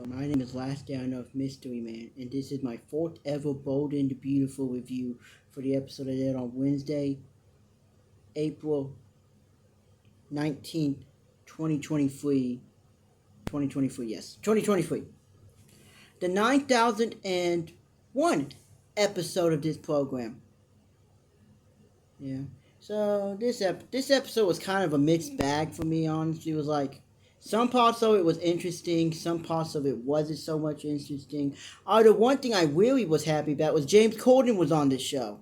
My name is Last Day I Know of Mystery Man, and this is my fourth ever Bold and Beautiful review for the episode I did on Wednesday, April 19th, 2023. 2023, yes. 2023. The 9,001 episode of this program. Yeah. So this episode was kind of a mixed bag for me, honestly. It was like some parts of it was interesting, some parts of it wasn't so much interesting. The one thing I really was happy about was James Corden was on this show.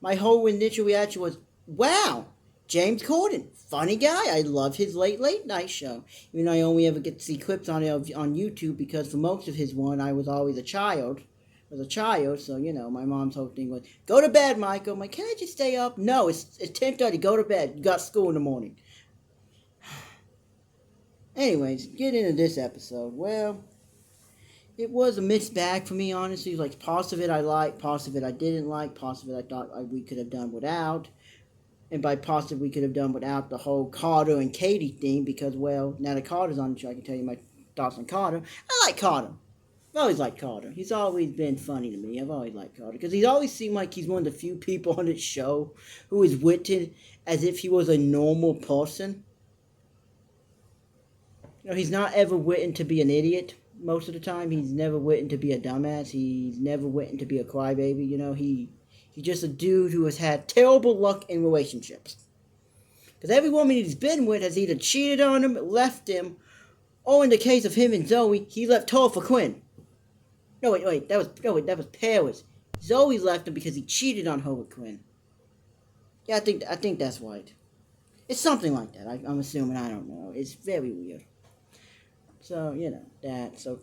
My whole initial reaction was, wow, James Corden, funny guy. I love his late night show. Even though I only ever get to see clips on it on YouTube because for most of his one I was always a child. So my mom's whole thing was, "Go to bed, Michael." I'm like, "Can I just stay up?" No, it's 10:30. Go to bed. You got school in the morning. Anyways, get into this episode. Well, it was a mixed bag for me, honestly. Like parts of it I liked, parts of it I didn't like, parts of it I thought we could have done without. And by parts of it we could have done without the whole Carter and Katie thing because, well, now that Carter's on the show, I can tell you my thoughts on Carter. I like Carter. I've always liked Carter. He's always been funny to me. I've always liked Carter because he's always seemed like he's one of the few people on this show who is written as if he was a normal person. He's not ever written to be an idiot most of the time. He's never written to be a dumbass. He's never written to be a crybaby. He's just a dude who has had terrible luck in relationships. Because every woman he's been with has either cheated on him, left him, or in the case of him and Zoe, he left her for Quinn. No, wait, that was Paris. Zoe left him because he cheated on her with Quinn. Yeah, I think that's right. It's something like that. I'm assuming. I don't know. It's very weird. So that. So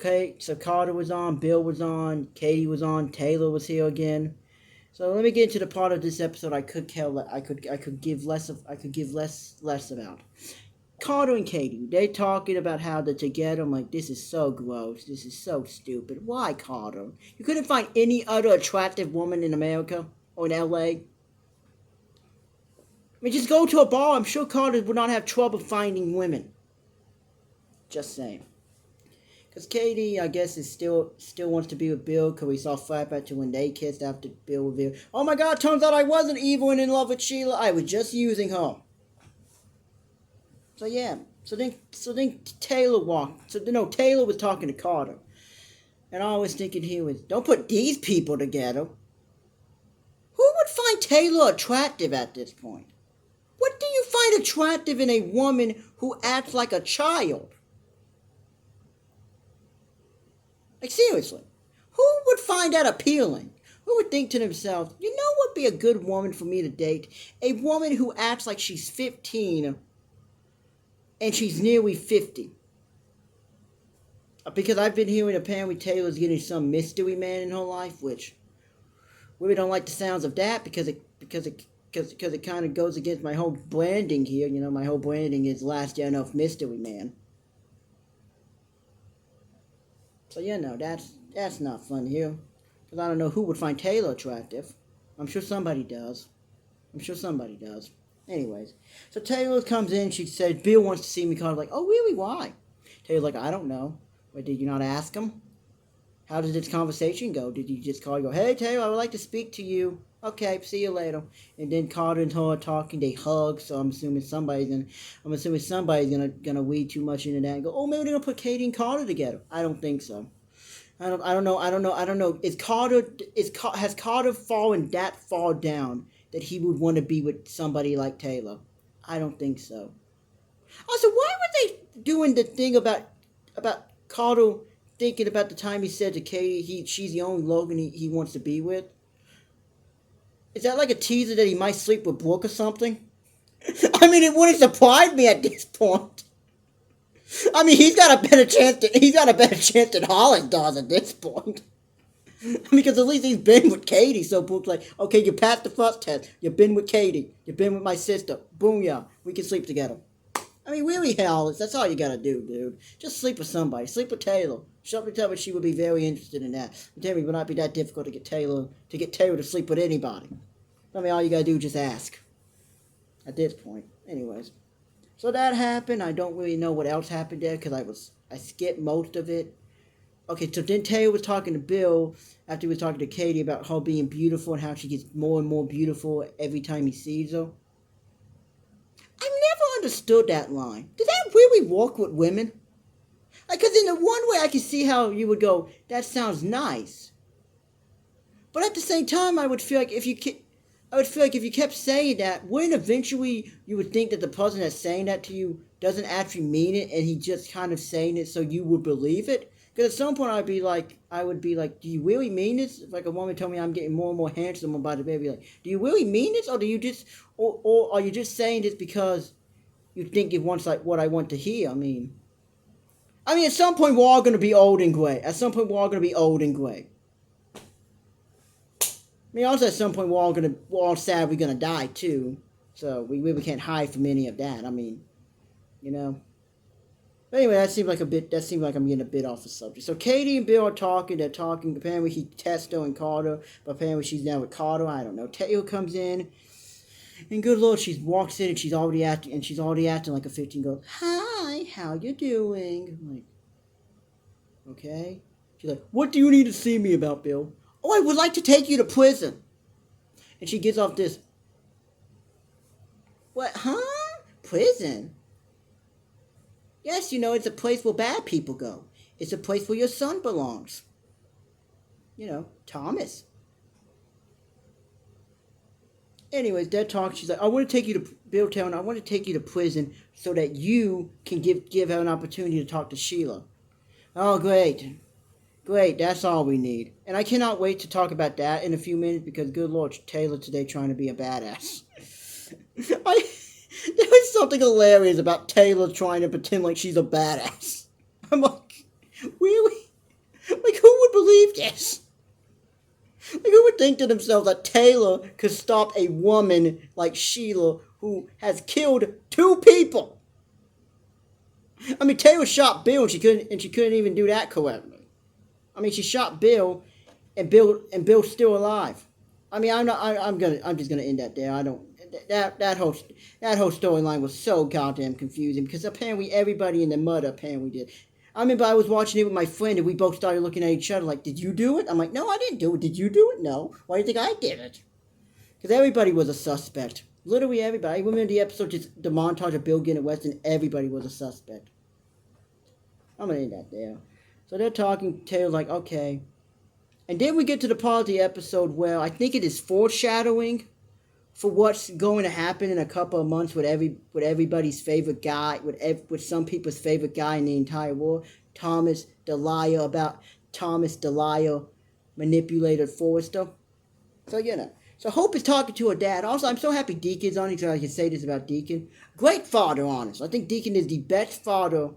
Carter was on, Bill was on, Katie was on, Taylor was here again. So let me get into the part of this episode I could give less about. Carter and Katie, they talking about how they're together. I'm like, this is so gross. This is so stupid. Why, Carter? You couldn't find any other attractive woman in America or in LA? I mean, just go to a bar. I'm sure Carter would not have trouble finding women. Just saying. Because Katie, I guess, is still wants to be with Bill because we saw flashback to when they kissed after Bill revealed, "Oh my God, turns out I wasn't evil and in love with Sheila. I was just using her." So yeah. So then Taylor walked. Taylor was talking to Carter. And I was thinking here was, don't put these people together. Who would find Taylor attractive at this point? What do you find attractive in a woman who acts like a child? Like, seriously. Who would find that appealing? Who would think to themselves, you know what would be a good woman for me to date? A woman who acts like she's 15 and she's nearly 50. Because I've been hearing apparently Taylor's getting some mystery man in her life, which really don't like the sounds of that because it kind of goes against my whole branding here. My whole branding is Last Day I Know of Mystery Man. So that's not fun here. Because I don't know who would find Taylor attractive. I'm sure somebody does. Anyways, so Taylor comes in. She said, "Bill wants to see me." Carter's like, "Oh, really? Why?" Taylor's like, "I don't know." Wait, did you not ask him? How did this conversation go? Did you just call and go, "Hey, Taylor, I would like to speak to you." "Okay, see you later." And then Carter and her are talking. They hug. So I'm assuming somebody's gonna read too much into that and go, "Oh, maybe they're gonna put Katie and Carter together." I don't think so. I don't know. Has Carter fallen that far down that he would want to be with somebody like Taylor? I don't think so. Also, why were they doing the thing about Carter thinking about the time he said to Katie she's the only Logan he wants to be with? Is that like a teaser that he might sleep with Brooke or something? I mean, it wouldn't surprise me at this point. I mean, he's got a better chance than Hollis does at this point. Because at least he's been with Katie, so Brooke's like, "Okay, you passed the first test. You've been with Katie. You've been with my sister. Boom, yeah, we can sleep together." I mean, really, Hollis, that's all you gotta do, dude. Just sleep with somebody. Sleep with Taylor. Somebody tell me she would be very interested in that. Tell me it would not be that difficult to get Taylor to sleep with anybody. I mean, all you gotta do is just ask. At this point, anyways. So that happened. I don't really know what else happened there because I skipped most of it. okay, so then Taylor was talking to Bill after he was talking to Katie about her being beautiful and how she gets more and more beautiful every time he sees her. I never understood that line. Did that really work with women? Because in the one way I can see how you would go, that sounds nice. But at the same time, I would feel like if you kept saying that, wouldn't eventually you would think that the person that's saying that to you doesn't actually mean it, and he just kind of saying it so you would believe it? Because at some point I would be like, do you really mean this? If like a woman told me I'm getting more and more handsome by the baby, like, do you really mean this, or do you just, or are you just saying this because you think it wants like what I want to hear? At some point we're all gonna be old and gray. At some point we're all gonna be old and gray. Also at some point we're all sadly gonna die too. So we really can't hide from any of that. But anyway, that seemed like I'm getting a bit off the subject. So Katie and Bill are talking. They're talking. Apparently he texted her and called her, but apparently she's now with Carter. I don't know. Taylor comes in, and good Lord, she walks in and she's already acting like a 15-year-old. Hi, how you doing? I'm like, okay. She's like, what do you need to see me about, Bill? Oh, I would like to take you to prison. And she gets off this. What? Huh? Prison? Yes, it's a place where bad people go. It's a place where your son belongs. Thomas. Anyways, they're talking. She's like, I want to take you to Bill Town. I want to take you to prison so that you can give her an opportunity to talk to Sheila. Oh, great. Great, that's all we need. And I cannot wait to talk about that in a few minutes because, good Lord, Taylor today trying to be a badass. There was something hilarious about Taylor trying to pretend like she's a badass. I'm like, really? Like, who would believe this? Like, who would think to themselves that Taylor could stop a woman like Sheila who has killed 2 people? Taylor shot Bill and she couldn't even do that correctly. She shot Bill, and Bill's still alive. I'm just gonna end that there. That whole storyline was so goddamn confusing because apparently everybody in the mud apparently did. I remember I was watching it with my friend and we both started looking at each other like, did you do it? I'm like, no, I didn't do it. Did you do it? No. Why do you think I did it? Because everybody was a suspect. Literally everybody. I remember the episode, just the montage of Bill getting arrested, and everybody was a suspect. I'm gonna end that there. So they're talking, Taylor's like, okay. And then we get to the part of the episode where I think it is foreshadowing for what's going to happen in a couple of months with everybody's favorite guy, with some people's favorite guy in the entire world, Thomas DeLisle, about Thomas DeLisle manipulated Forrester. So, So Hope is talking to her dad. Also, I'm so happy Deacon's on it, so I can say this about Deacon. Great father, honestly. I think Deacon is the best father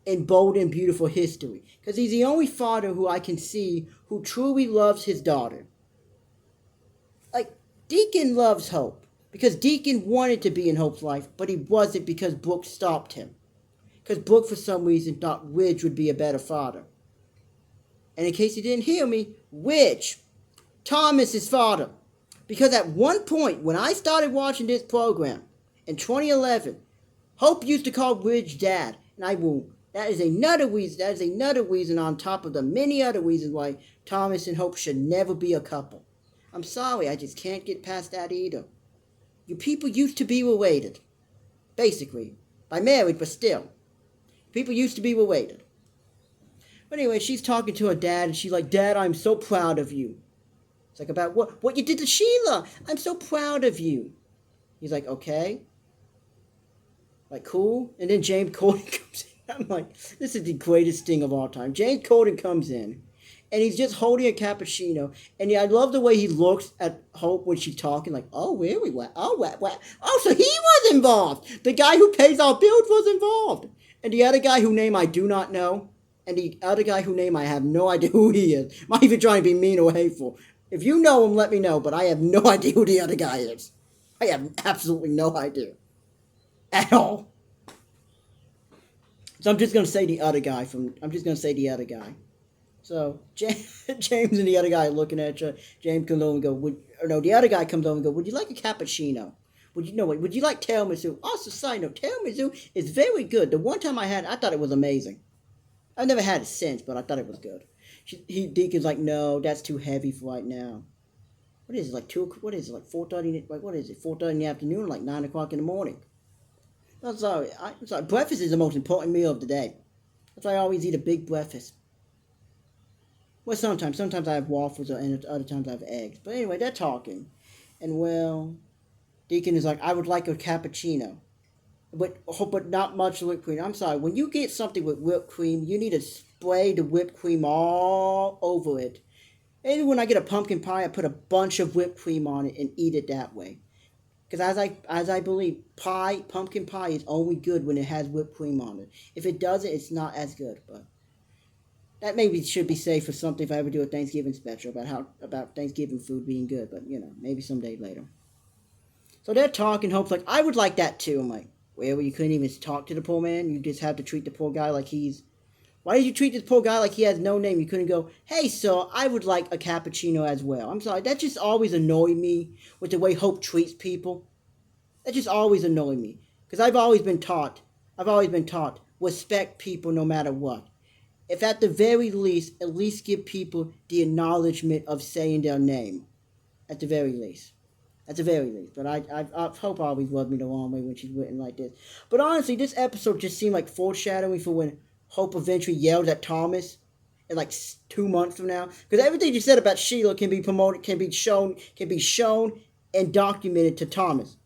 in bold and beautiful history. Because he's the only father who I can see who truly loves his daughter. Like, Deacon loves Hope. Because Deacon wanted to be in Hope's life, but he wasn't because Brooke stopped him. Because Brooke, for some reason, thought Ridge would be a better father. And in case you didn't hear me, Ridge, Thomas's father. Because at one point, when I started watching this program, in 2011, Hope used to call Ridge dad. And that is another reason on top of the many other reasons why Thomas and Hope should never be a couple. I'm sorry, I just can't get past that either. You people used to be related. Basically. By marriage, but still. People used to be related. But anyway, she's talking to her dad, and she's like, Dad, I'm so proud of you. It's like, about what you did to Sheila. I'm so proud of you. He's like, okay. Like, cool. And then James Corden comes in. I'm like, this is the greatest thing of all time. James Corden comes in, and he's just holding a cappuccino. And I love the way he looks at Hope when she's talking, like, oh, really? What? Oh, what? Oh, so he was involved. The guy who pays our bills was involved. And the other guy whose name I do not know, and the other guy whose name I have no idea who he is. I'm not even trying to be mean or hateful. If you know him, let me know, but I have no idea who the other guy is. I have absolutely no idea. At all. So I'm just going to say the other guy. So James and the other guy are looking at you. James comes over and goes, the other guy comes over and goes, would you like a cappuccino? Would you like tiramisu? Also, side note, tiramisu is very good. The one time I had it, I thought it was amazing. I've never had it since, but I thought it was good. Deacon's like, no, that's too heavy for right now. What is it, like 2, what is it, like 4:30, like what is it, 4:30 in the afternoon, like 9 o'clock in the morning? I'm sorry, I'm sorry, breakfast is the most important meal of the day. That's why I always eat a big breakfast. Well, sometimes I have waffles, and other times I have eggs. But anyway, they're talking. And well, Deacon is like, I would like a cappuccino. But not much whipped cream. I'm sorry, when you get something with whipped cream, you need to spray the whipped cream all over it. And when I get a pumpkin pie, I put a bunch of whipped cream on it and eat it that way. Because as I believe, pumpkin pie is only good when it has whipped cream on it. If it doesn't, it's not as good. But that maybe should be saved for something if I ever do a Thanksgiving special about Thanksgiving food being good. But maybe someday later. So they're talking. Hope's like, I would like that too. I'm like, well, you couldn't even talk to the poor man. You just have to treat the poor guy like he's. Why did you treat this poor guy like he has no name? You couldn't go, hey, sir, I would like a cappuccino as well. I'm sorry, that just always annoyed me with the way Hope treats people. That just always annoyed me. Because I've always been taught, respect people no matter what. If at the very least, at least give people the acknowledgement of saying their name. At the very least. At the very least. But I Hope always rubbed me the wrong way when she's written like this. But honestly, this episode just seemed like foreshadowing for when Hope eventually yelled at Thomas in like 2 months from now. Because everything you said about Sheila can be promoted, can be shown and documented to Thomas.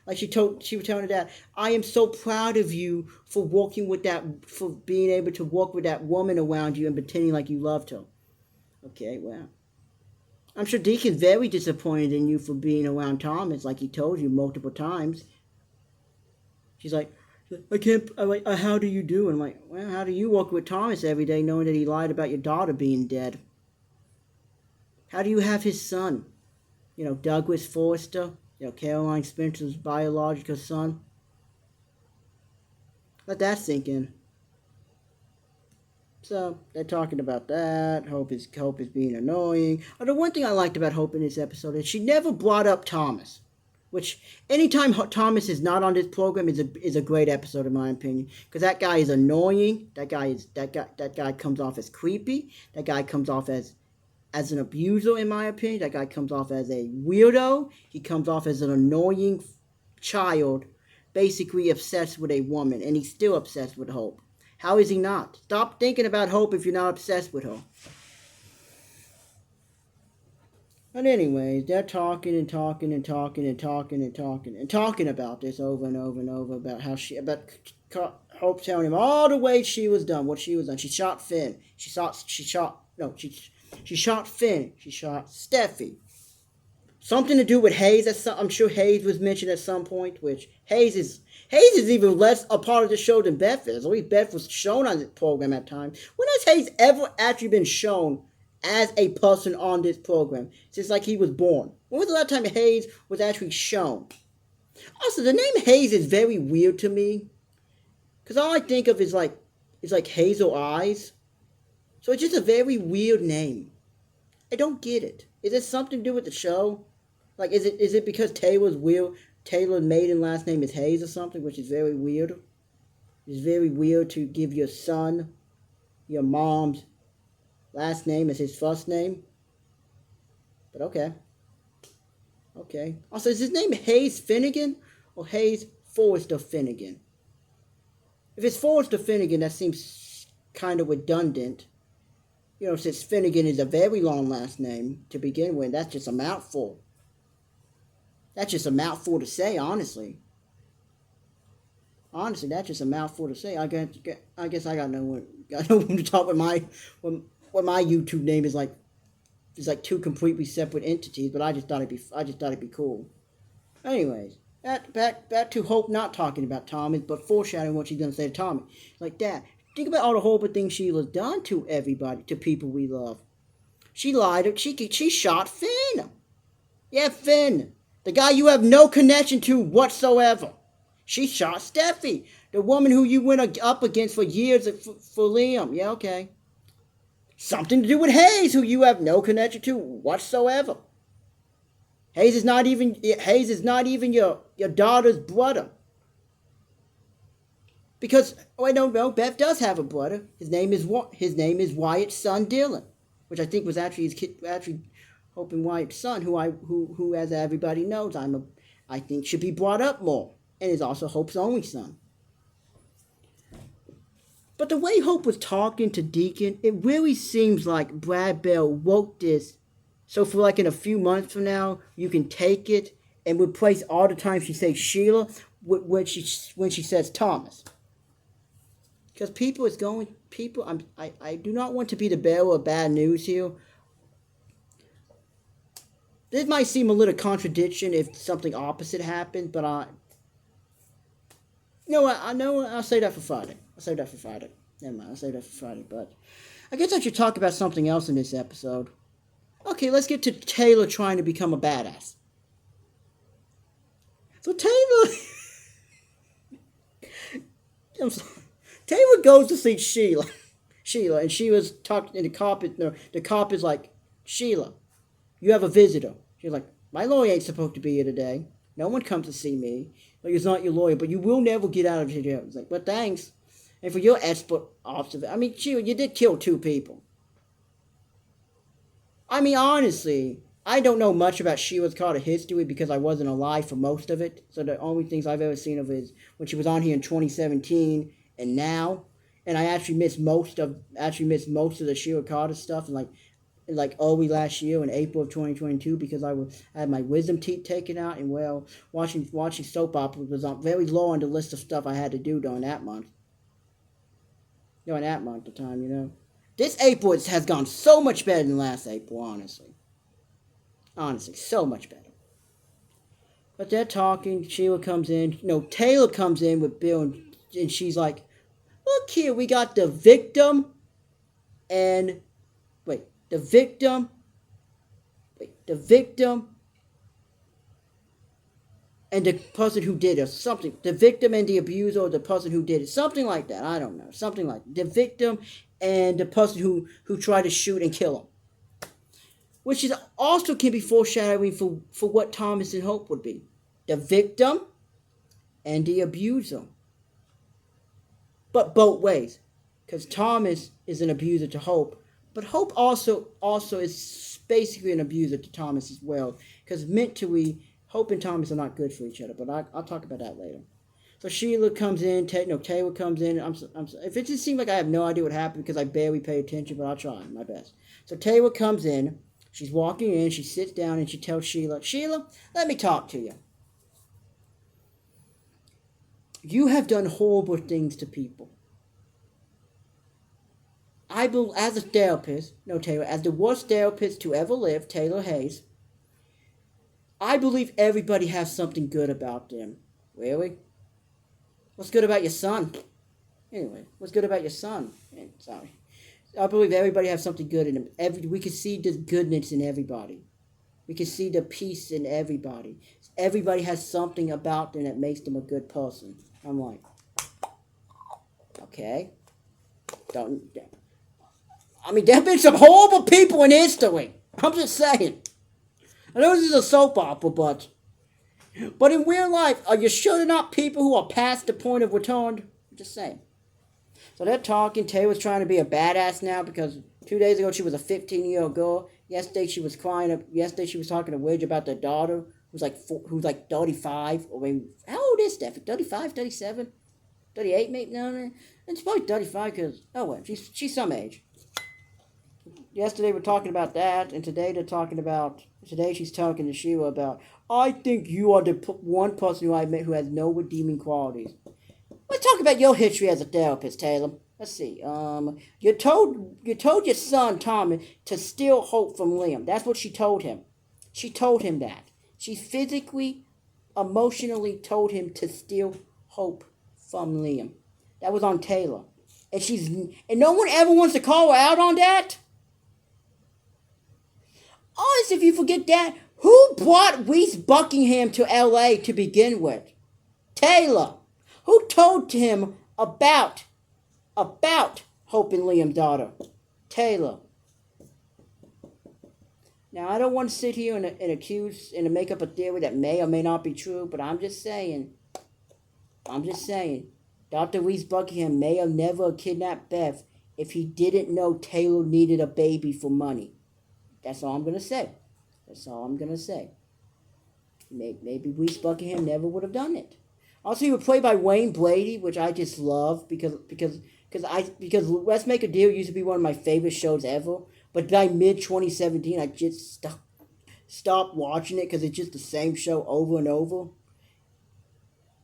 Like she was telling her dad, I am so proud of you for for being able to walk with that woman around you and pretending like you loved her. Okay, well. I'm sure Deacon's very disappointed in you for being around Thomas, like he told you multiple times. She's like, I can't, I'm like, how do you do? And I'm like, well, how do you walk with Thomas every day knowing that he lied about your daughter being dead? How do you have his son? Douglas Forrester, Caroline Spencer's biological son. Let that sink in. So, they're talking about that. Hope is being annoying. The one thing I liked about Hope in this episode is she never brought up Thomas. Which, anytime Thomas is not on this program is a great episode in my opinion. Because that guy is annoying. That guy comes off as creepy. That guy comes off as an abuser in my opinion. That guy comes off as a weirdo. He comes off as an annoying child. Basically obsessed with a woman. And he's still obsessed with Hope. How is he not? Stop thinking about Hope if you're not obsessed with her. But anyways, they're talking about this over and over and over about Hope telling him all the ways she was done, what she was done. She shot Finn. She shot Finn. She shot Steffi. Something to do with Hayes. I'm sure Hayes was mentioned at some point, which Hayes is even less a part of the show than Beth is. At least Beth was shown on the program at times. When has Hayes ever actually been shown as a person on this program since like he was born? When was the last time Hayes was actually shown? Also, the name Hayes is very weird to me. Because all I think of is like hazel eyes. So it's just a very weird name. I don't get it. Is it something to do with the show? Like, is it because Taylor's maiden last name is Hayes or something, which is very weird? It's very weird to give your son your mom's last name as his first name. But okay. Okay. Also, is his name Hayes Finnegan or Hayes Forrester Finnegan? If it's Forrester Finnegan, that seems kind of redundant. Since Finnegan is a very long last name to begin with, that's just a mouthful. That's just a mouthful to say, honestly. Honestly, that's just a mouthful to say. I guess I got no one to talk with my YouTube name is like. It's like two completely separate entities, but I just thought it'd be cool. Anyways, back to Hope not talking about Tommy, but foreshadowing what she's gonna say to Tommy. Like that. Think about all the horrible things Sheila's done to everybody, to people we love. She lied. She shot Finn. Yeah, Finn. The guy you have no connection to whatsoever. She shot Steffi. The woman who you went up against for years for Liam. Yeah, okay. Something to do with Hayes, who you have no connection to whatsoever. Hayes is not even your daughter's brother. Because no, Beth does have a brother. His name is Wyatt's son Dylan, which I think was actually his kid, actually Hope and Wyatt's son, who as everybody knows, I think should be brought up more, and is also Hope's only son. But the way Hope was talking to Deacon, it really seems like Brad Bell wrote this so for like in a few months from now, you can take it and replace all the times she says Sheila when she says Thomas. Because I do not want to be the bearer of bad news here. This might seem a little contradiction if something opposite happened, but I know I'll save that for Friday. Never mind, I'll save that for Friday. But I guess I should talk about something else in this episode. Okay, let's get to Taylor trying to become a badass. So Taylor Taylor goes to see Sheila, and she was talking, and the cop is like, Sheila, you have a visitor. She's like, my lawyer ain't supposed to be here today. No one comes to see me. Like, it's not your lawyer, but you will never get out of jail. It's like, but thanks. And for your expert observation, I mean, Sheila, you did kill 2 people. I mean, honestly, I don't know much about Sheila's Carter history because I wasn't alive for most of it. So the only things I've ever seen of it is when she was on here in 2017 and now. And I actually missed most of the Sheila Carter stuff in like early last year in April of 2022 because I had my wisdom teeth taken out, and watching soap operas was very low on the list of stuff I had to do during that month. During that month of time, This April has gone so much better than last April, honestly. Honestly, so much better. But they're talking, Sheila comes in, Taylor comes in with Bill, and she's like, look here, we got the victim and the victim and the person who did it, or something. The victim and the abuser, or the person who did it, something like that. I don't know, something like that. The victim and the person who tried to shoot and kill him, which is also can be foreshadowing for what Thomas and Hope would be. The victim and the abuser, but both ways, because Thomas is an abuser to Hope. But Hope also is basically an abuser to Thomas as well, because mentally, Hope and Thomas are not good for each other. But I'll talk about that later. So Sheila comes in, Taylor comes in. If it just seems like I have no idea what happened because I barely pay attention, but I'll try my best. So Taylor comes in, she's walking in, she sits down, and she tells Sheila, let me talk to you. You have done horrible things to people. As a therapist, as the worst therapist to ever live, Taylor Hayes, I believe everybody has something good about them. Really? What's good about your son? Anyway, what's good about your son? Sorry. I believe everybody has something good in them. We can see the goodness in everybody. We can see the peace in everybody. Everybody has something about them that makes them a good person. I'm like, okay. There have been some horrible people in history. I'm just saying. I know this is a soap opera, but in real life, are you sure they're not people who are past the point of return? I'm just saying. So they're talking. Taylor's trying to be a badass now because 2 days ago she was a 15-year-old girl. Yesterday she was crying. Yesterday she was talking to Widge about their daughter who's like 35. Or maybe, how old is Steffi? 35, 37, 38 maybe? No. It's probably 35 because, she's some age. Yesterday we're talking about that, and today she's talking to Sheila about, I think you are the one person who I met who has no redeeming qualities. Let's talk about your history as a therapist, Taylor. Let's see. You told your son, Tom, to steal Hope from Liam. That's what she told him. She told him that. She physically, emotionally told him to steal Hope from Liam. That was on Taylor. And no one ever wants to call her out on that? Honestly, if you forget that, who brought Reese Buckingham to L.A. to begin with? Taylor. Who told him about Hope and Liam's daughter? Taylor. Now, I don't want to sit here and accuse and make up a theory that may or may not be true, but I'm just saying, Dr. Reese Buckingham may have never kidnapped Beth if he didn't know Taylor needed a baby for money. That's all I'm going to say. That's all I'm going to say. Maybe Reese Buckingham never would have done it. Also, he was played by Wayne Brady, which I just love because Let's Make a Deal used to be one of my favorite shows ever. But by mid 2017, I just stopped watching it because it's just the same show over and over.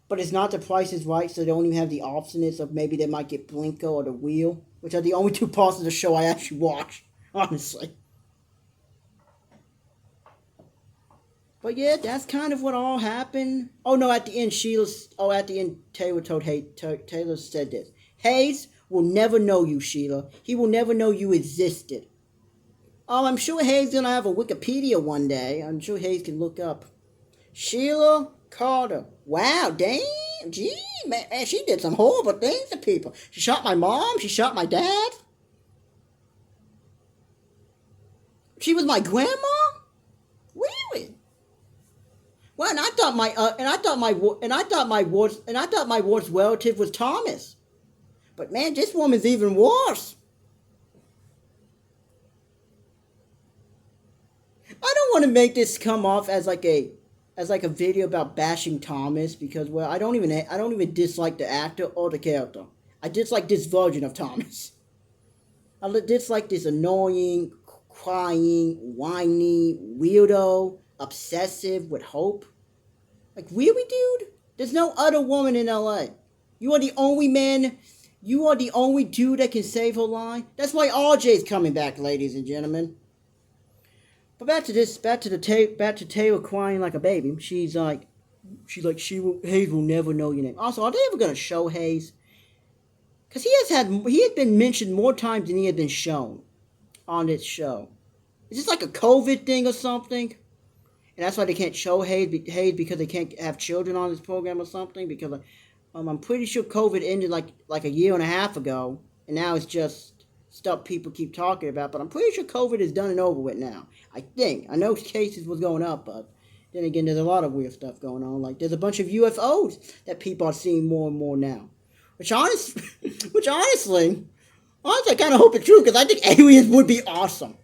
But it's not The Price is Right, so they don't even have the options of maybe they might get Blinko or The Wheel, which are the only two parts of the show I actually watch, honestly. But yeah, that's kind of what all happened. Oh no, at the end, Taylor told Taylor said this. Hayes will never know you, Sheila. He will never know you existed. Oh, I'm sure Hayes gonna have a Wikipedia one day. I'm sure Hayes can look up. Sheila Carter. Wow, damn, gee, man, she did some horrible things to people. She shot my mom. She shot my dad. She was my grandma. Really? Well, and I thought my worst relative was Thomas. But man, this woman's even worse. I don't want to make this come off as like a video about bashing Thomas because well, I don't even dislike the actor or the character. I dislike this version of Thomas. I dislike this annoying, crying, whiny, weirdo, obsessive with hope. Like, really, dude? There's no other woman in LA. You are the only man. You are the only dude that can save her life. That's why RJ's coming back, ladies and gentlemen. But back to Taylor crying like a baby. Hayes will never know your name. Also, are they ever gonna show Hayes? Because he has been mentioned more times than he had been shown on this show. Is this like a COVID thing or something? And that's why they can't show Hayes because they can't have children on this program or something. Because I'm pretty sure COVID ended like a year and a half ago, and now it's just stuff people keep talking about. But I'm pretty sure COVID is done and over with now. I think. I know cases was going up, but then again, there's a lot of weird stuff going on. Like there's a bunch of UFOs that people are seeing more and more now. Which honestly, I kind of hope it's true because I think aliens would be awesome.